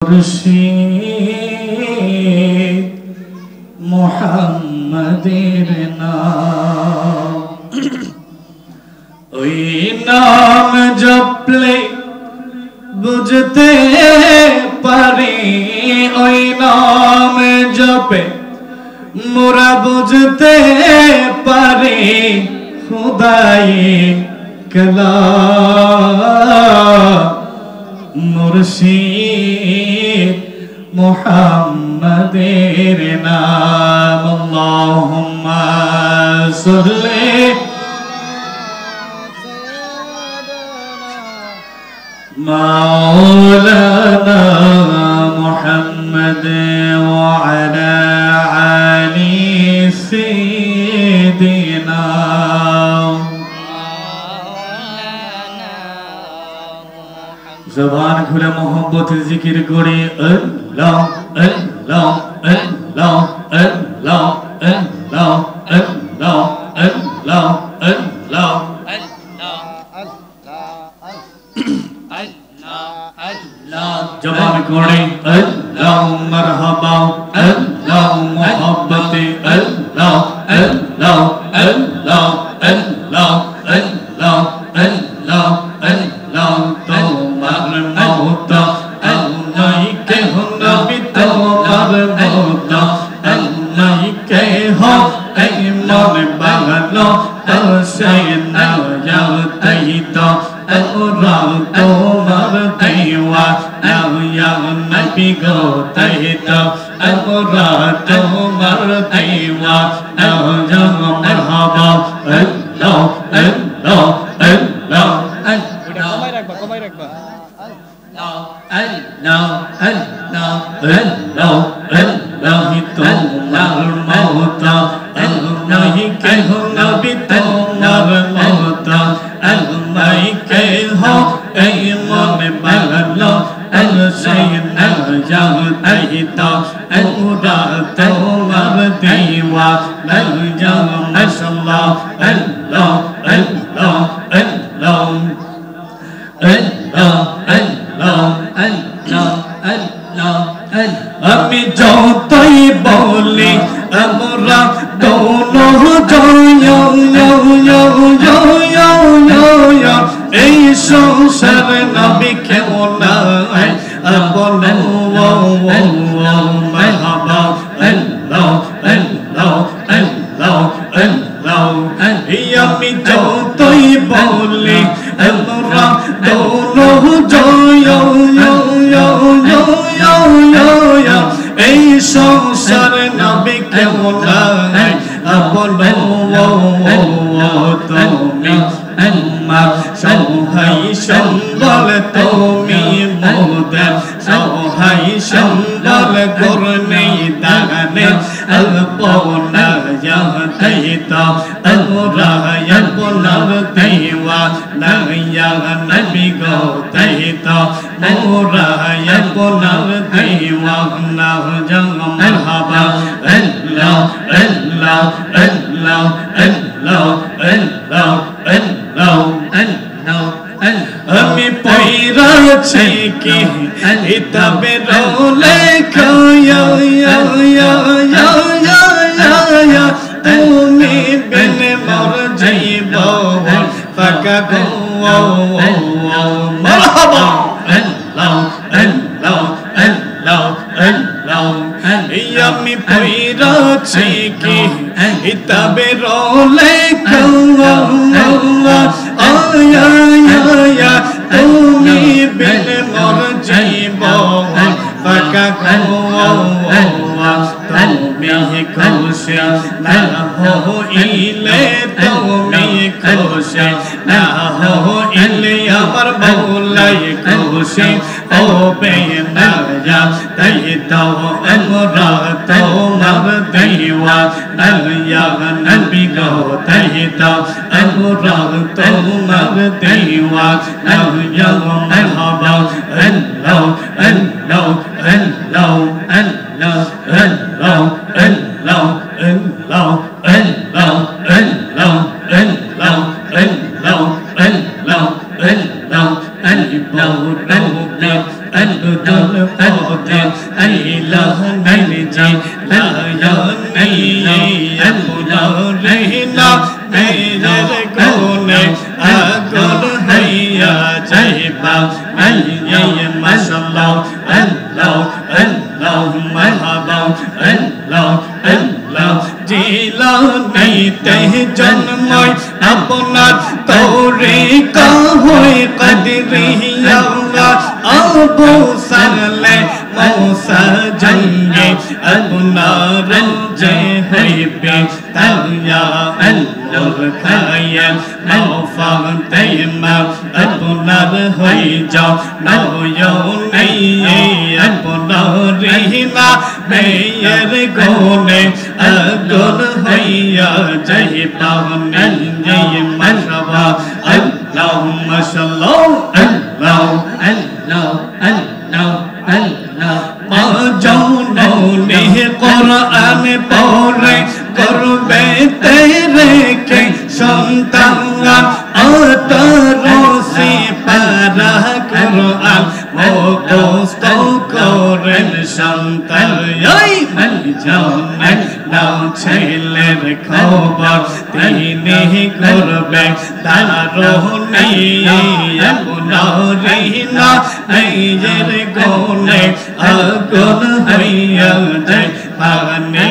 মুর্শিদ মুহাম্মদের নাম, ওই নাম জপলে বুঝতে পারি, ওই নাম জপে মোরা বুঝতে পারি খুদায়ে কালাম। মুর্শিদ মুহাম্মদের নাম। আল্লাহুম্মা সাল্লি মাওলানা মুহাম্মদ ওয়া আলা আলি সাইয়্যিদিনা। জবান খুলে মোহাম্মতের জিকির করে আল্লাহ আল্লাহ আল্লাহ আল্লাহ আল্লাহ আল্লাহ আল্লাহ আল্লাহ জবান করে আল্লাহ মারহাবা আল্লাহ মোহাব্বতে আল্লাহ আল্লাহ আল্লাহ আল্লাহ আল্লাহ আল্লাহ আল্লাহ তোমার মওতা আল্লাহ কে হো নবী তোমার মওতা আল্লাহ কে হো এই মন বাংলো হুসैन যাওতাই তো আমরা তোমার দেওয়া ইয়া নবী গো তাই তো আমরা তোমার দেওয়া যা মারহাবা আল্লাহ আল্লাহ আল্লাহ কমাই রাখবা আল্লাহ আল্লাহ আল্লাহ আল্লাহ তোমার মওতা আল্লাহ কে হো নবী তোমার মওতা আল্লাহ কে হো এই মন বাংলো হুসैन যাওতাই তো আমরা তোমার দেওয়া যা মাশাআল্লাহ আল্লাহ আল্লাহ আল্লাহ আল্লাহ আল্লাহ আল্লাহ আল্লাহ আমি যতই বলি আমরা দোনো এই সংসার নবী কেমন বলো মারহাবা আল্লাহ আল্লাহ আল্লাহ আল্লাহ আমি যতই বলি আমরা দোনো এই সংসার নবী কেমন বলো তুমি আমার সহায় সম্বল, তুমি মোদের সহায় সম্বল, করনে দানে আপনা যাতাই তো আমরা আপনার দেওয়া ইয়া নবী গো তাই তো আমরা আপনার দেওয়া যা মারহাবা আল্লাহ আল্লাহ আল্লাহ আল্লাহ আল্লাহ আল্লাহ আল্লাহ আমি পয়রাছি কি তবে রোলে তুমি বিন মর যাইব ফাকা গো মারহাবা আল্লাহ আল্লাহ আল্লাহ আল্লাহ আমি পয়রাছি কি তবে রোলে তুমি বিন মর যাইব ফাকা গো তুমি খুশি না হইলে তুমি খুশি না হইলে আমার মওলাই খুশি হবে না তাই তো আমরা তোমার দেওয়া ইয়া নবী গো তাই তো আমরা তোমার দেওয়া ইয়া মারহাবা আল্লাহ আল্লাহ আল্লাহ আল্লাহ আল্লাহ আল্লাহ আল্লাহ আল্লাহ আল্লাহ আল্লাহ আল্লাহ আল্লাহ আল্লাহ আল্লাহ পথে আইলা নিজে লায়নি আপনার রহিনা মেজর কোনে আগুন হইয়া যাইবা আইয়ে মাশাআল্লাহ আল্লাহ আল্লাহ মারহাবা আল্লাহ আল্লাহ জিলানীতে জন্মই আপনার তরিকা হই কদরিয়া আবু সালে মৌসা জঙ্গে আপনার যে হইবে তাইয়া আল্লাহ খায়া নৌফা তাইমা আপনার হই যাও নয়নে আপনার রিহিনা মেয়ের গোনে আগুন হইয়া যাইবা নিজে মারহাবা আল্লাহুম্মা সাল্লাল্লাহু আল্লাহ আল্লাহ আল্লাহ আল্লাহ মা জননী কোরআন পড়ে করবে তেরে কে সন্তান আতরসি পারা কোরআন মুখস্থ করেন সন্তান এই মন জানে নাও ছেলের খবর তিনি করবে তারহনি আপনার রিহিনা নিজের গোনে আগুন হইয়া যায় পানি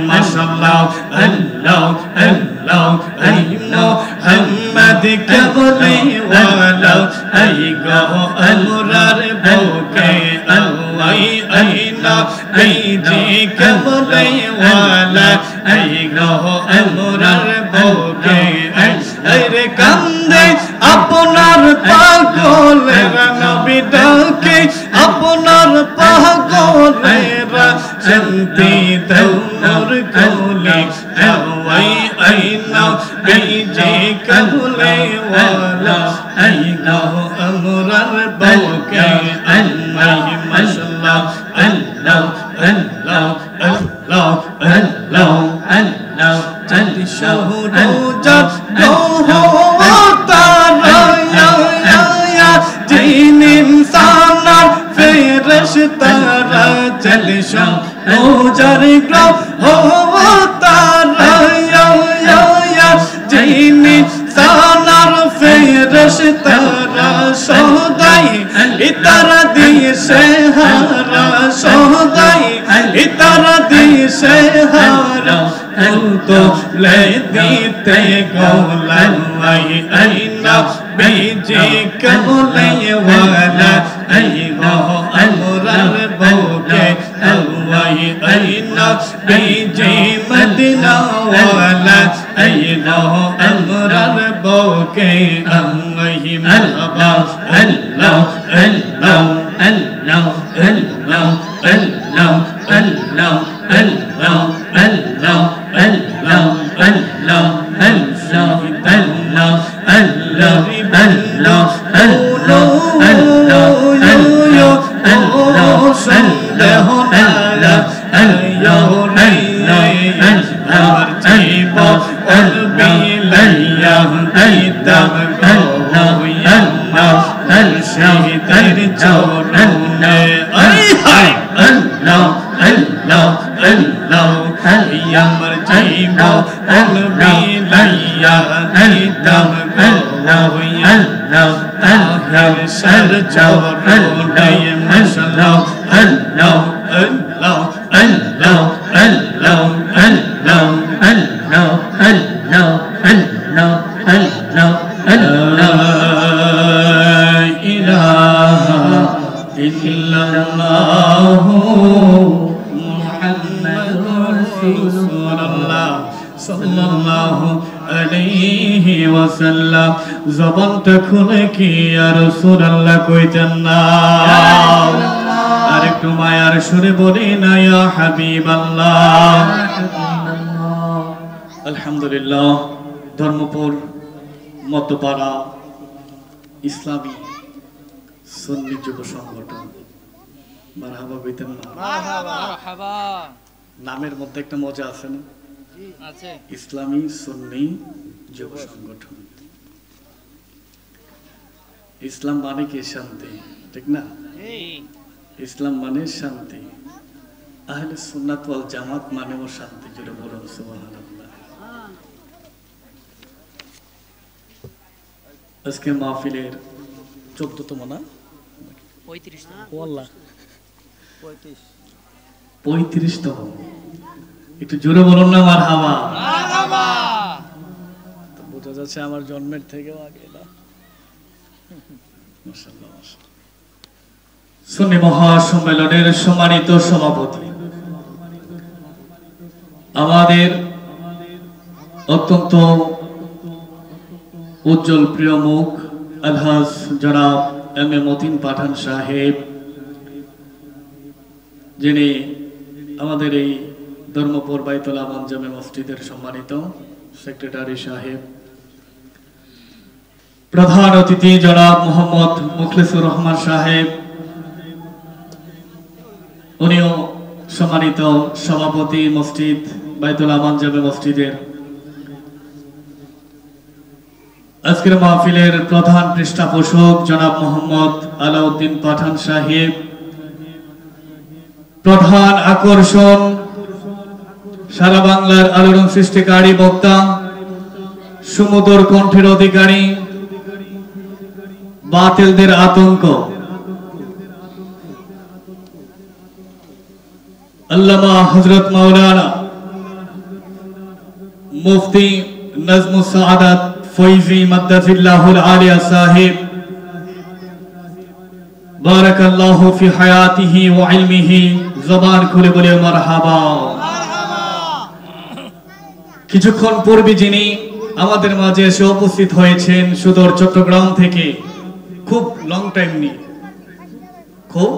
মাশাআল্লাহ আল্লাহ আল্লাহ আই মুহাম্মদ কবলে ওয়ালা আই গো আমরার বুকে আল্লাহ আইনা আই জি কবলে ওয়ালা আই গো আমরার বুকে আই রে কান্দে আপনার পাগলের নবী ডাকে আপনার পাগলের শান্তি দাও মোর কোলে আওয়াই আইনা বেজে কবলে ওয়ালা আই গো আমরার বুকে আল্লাহ মাশাআল্লাহ আল্লাহ আল্লাহ আল্লাহ আল্লাহ আল্লাহ চন্দ শহরজাত গো তারা জিন ইনসান ফেরেশতারা চলে শহরজার গ্রহ হো তারা জিন ইনসান ফেরেশতারা সদাই ইতারা দিশে হারা সদাই ইতারা দিশে হারা তো লে দিতে গোলাম আইনা বেজে কবলে ওয়ালা আই গো আমরার বুকে আল্লাহ আইনা বেজে মদিনা ওয়ালা আই গো আমরার বুকে আল্লাহ মারহাবা আল্লাহ আল্লাহ আল্লাহ আল্লাহ আল্লাহ আল্লাহ আল্লাহ আল্লাহ আল্লাহ আল্লাহ আল্লাহ আল্লাহ আল্লাহ আল্লাহ আল্লাহ আল্লাহ আল্লাহ সন্দেহ না আল্লাহ আমার জীবন বিলাইয়া আইতাম আল্লাহ আল্লাহ শহীদের চরণে আই হায় আল্লাহ আল্লাহ আল্লাহ আমার জীবন বিলাইয়া আইতাম আল্লাহ আল্লাহ আল্লাহ সর চরণে মাশাআল্লাহ আল্লাহ আল্লাহ আল্লাহ আল্লাহ আল্লাহ আল্লাহ আল্লাহ আল্লাহ আল্লাহ আল্লাহ ইলাহা ইল্লাল্লাহ মুহাম্মাদুর রাসূলুল্লাহ সাল্লাল্লাহু আলাইহি ওয়াসাল্লাম জবানটা খুলে কি ইয়া রাসূলুল্লাহ কইতেন না আর একটু মায়ার সুরে বলি না ইয়া হাবিবাল্লাহ আলহামদুলিল্লাহ ধর্মপুর মধ্যপাড়া ইসলামী সুন্নি যুব সংগঠন মারহাবা কইতেন না মারহাবা নামের মধ্যে একটা মজা আছে না আছে ইসলামী সুন্নি যুব সংগঠন ইসলাম মানে কি শান্তি ঠিক না ইসলাম মানে শান্তি, আহলে সুন্নাত ওয়াল জামাত মানেও শান্তি। জুড়ে বলুন সুবহানাল্লাহ। আজকে মাহফিলের 14তম না 35তম, একটু জোরে বলুন না মারহাবা। তো বোঝা যাচ্ছে আমার জন্মের থেকেও আগে না। মাশাআল্লাহ। সুন্নি মহাসম্মেলনের সম্মানিত সভাপতি, আমাদের অত্যন্ত উজ্জ্বল প্রিয় মুখ আলহাজ জনাব এম এ মতিন পাঠান সাহেব, যিনি আমাদের এই ধর্মপুর বাইতুল আমান জামে মসজিদের সম্মানিত সেক্রেটারি সাহেব, প্রধান অতিথি জনাব মোহাম্মদ মুখলিসুর রহমান সাহেব, উনিও সম্মানিত সভাপতি মসজিদ বাইতুল আমান জামে মসজিদের। আজকের মাহফিলের প্রধান পৃষ্ঠপোষক জনাব মোহাম্মদ আলাউদ্দিন পাঠান সাহেব, প্রধান আকর্ষণ সারা বাংলার আলোড়ন সৃষ্টিকারী বক্তা, সুমধুর কণ্ঠের অধিকারী, বাতিলদের আতঙ্ক, আল্লামা হযরত মাওলানা মুফতি নজমুস সাআদাত ফয়জি মাদ্দাজিল্লাহুল আলিয়া সাহেব, বারাকাল্লাহু ফি হায়াতিহি ওয়া ইলমিহি। জবান খুলে বলে মারহাবা। কিছুক্ষণ পূর্বে যিনি আমাদের মাঝে এসে উপস্থিত হয়েছেন সুদূর চট্টগ্রাম থেকে, খুব লং টাইম নিয়ে, খুব